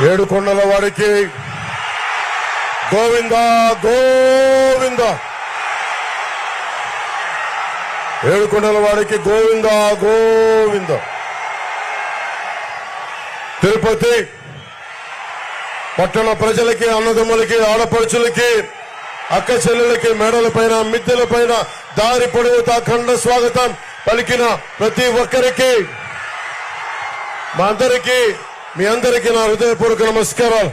ఏడుకొండల వాడికి గోవింద గోవింద, ఏడుకొండల వాడికి గోవింద గోవింద. తిరుపతి పట్టణ ప్రజలకి, అన్నదమ్ములకి, ఆడపడుచులకి, అక్క చెల్లెలకి, మేడల పైన, మిద్దెల పైన దారి పొడవుతా ఖండ స్వాగతం పలికిన ప్రతి ఒక్కరికి, మీ అందరికీ నా హృదయపూర్వక నమస్కారాలు.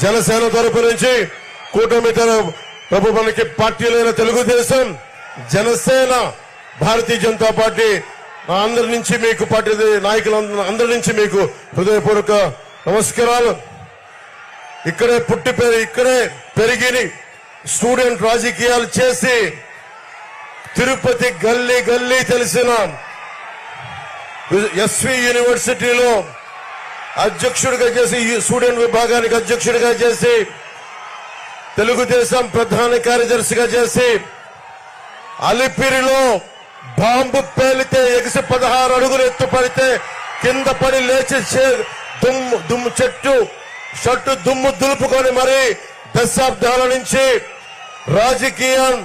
జనసేన తరపు నుంచి కూటమి ప్రభు మనకి పార్టీలైన తెలుగుదేశం, జనసేన, భారతీయ జనతా పార్టీ అందరి నుంచి మీకు, పార్టీ నాయకులందరి నుంచి మీకు హృదయపూర్వక నమస్కారాలు. ఇక్కడే పుట్టి ఇక్కడే పెరిగి స్టూడెంట్ రాజకీయాలు చేసి తిరుపతి గల్లీ గల్లీ తెలిసిన ఎస్వి యూనివర్సిటీలో అధ్యక్షుడిగా చేసి, స్టూడెంట్ విభాగానికి అధ్యక్షుడిగా చేసి, తెలుగుదేశం ప్రధాన కార్యదర్శిగా చేసి, అలిపిరిలో బాంబు పేలితే ఎగిసి 16 అడుగులు ఎత్తుపడితే కింద పడి లేచి దుమ్ము షట్టు దుమ్ము దులుపుకొని మరి దశాబ్దాల నుంచి రాజకీయం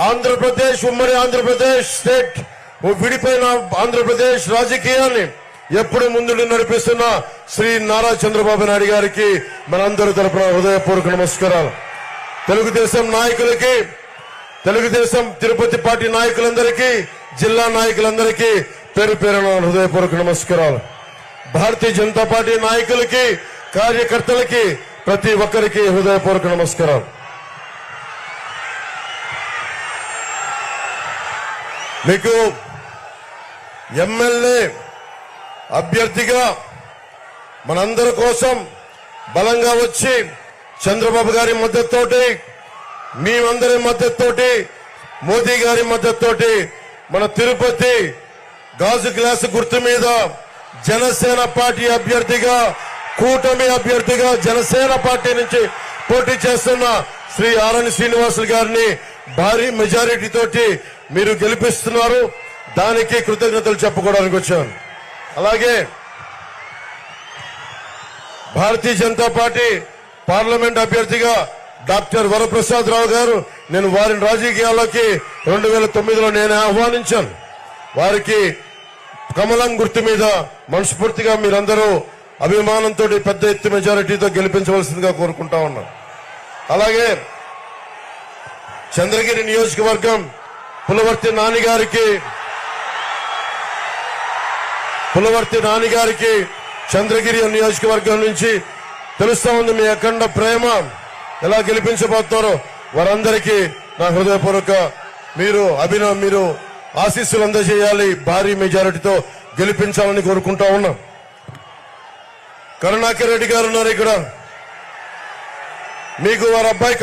ఆంధ్రప్రదేశ్, ఉమ్మడి ఆంధ్రప్రదేశ్ స్టేట్ విడిపోయిన ఆంధ్రప్రదేశ్ రాజకీయాన్ని ఎప్పుడు ముందుండి నడిపిస్తున్న శ్రీ నారా చంద్రబాబు నాయుడు గారికి మనందరి తరపున హృదయపూర్వక నమస్కారాలు. తెలుగుదేశం నాయకులకి, తెలుగుదేశం తిరుపతి పార్టీ నాయకులందరికీ, జిల్లా నాయకులందరికీ పేరు పేరున హృదయపూర్వక నమస్కారాలు. భారతీయ జనతా పార్టీ నాయకులకి, కార్యకర్తలకి, ప్రతి ఒక్కరికి హృదయపూర్వక నమస్కారాలు. మీకు ఎమ్మెల్యే అభ్యర్థిగా మనందరి కోసం బలంగా వచ్చి చంద్రబాబు గారి మద్దతుతోటి, మేమందరి మద్దతుతోటి, మోదీ గారి మద్దతుతోటి మన తిరుపతి గాజు గ్లాసు గుర్తు మీద జనసేన పార్టీ అభ్యర్థిగా, కూటమి అభ్యర్థిగా జనసేన పార్టీ నుంచి పోటీ చేస్తున్న శ్రీ ఆరణి శ్రీనివాసులు గారిని భారీ మెజారిటీ తోటి మీరు గెలిపిస్తున్నారు. దానికి కృతజ్ఞతలు చెప్పుకోవడానికి వచ్చాను. అలాగే భారతీయ జనతా పార్టీ పార్లమెంట్ అభ్యర్థిగా డాక్టర్ వరప్రసాద్ రావు గారు, నేను వారిని రాజకీయాల్లోకి 2009లో నేను ఆహ్వానించాను. వారికి కమలం గుర్తు మీద మనస్ఫూర్తిగా మీరందరూ అభిమానంతో పెద్ద ఎత్తు మెజారిటీతో గెలిపించవలసిందిగా కోరుకుంటా ఉన్నాను. అలాగే చంద్రగిరి నియోజకవర్గం పులవర్తి నానిగారికి చంద్రగిరి నియోజకవర్గం నుంచి తెలుస్తా ఉంది మీ అఖండ ప్రేమ. ఎలా గెలిపించబోతున్నారో వారందరికీ నా హృదయపూర్వక మీరు ఆశీస్సులు అందజేయాలి. భారీ మెజారిటీతో గెలిపించాలని కోరుకుంటా ఉన్నాం. కరుణాకర్ రెడ్డి గారు ఉన్నారు ఇక్కడ. మీకు వారి అబ్బాయి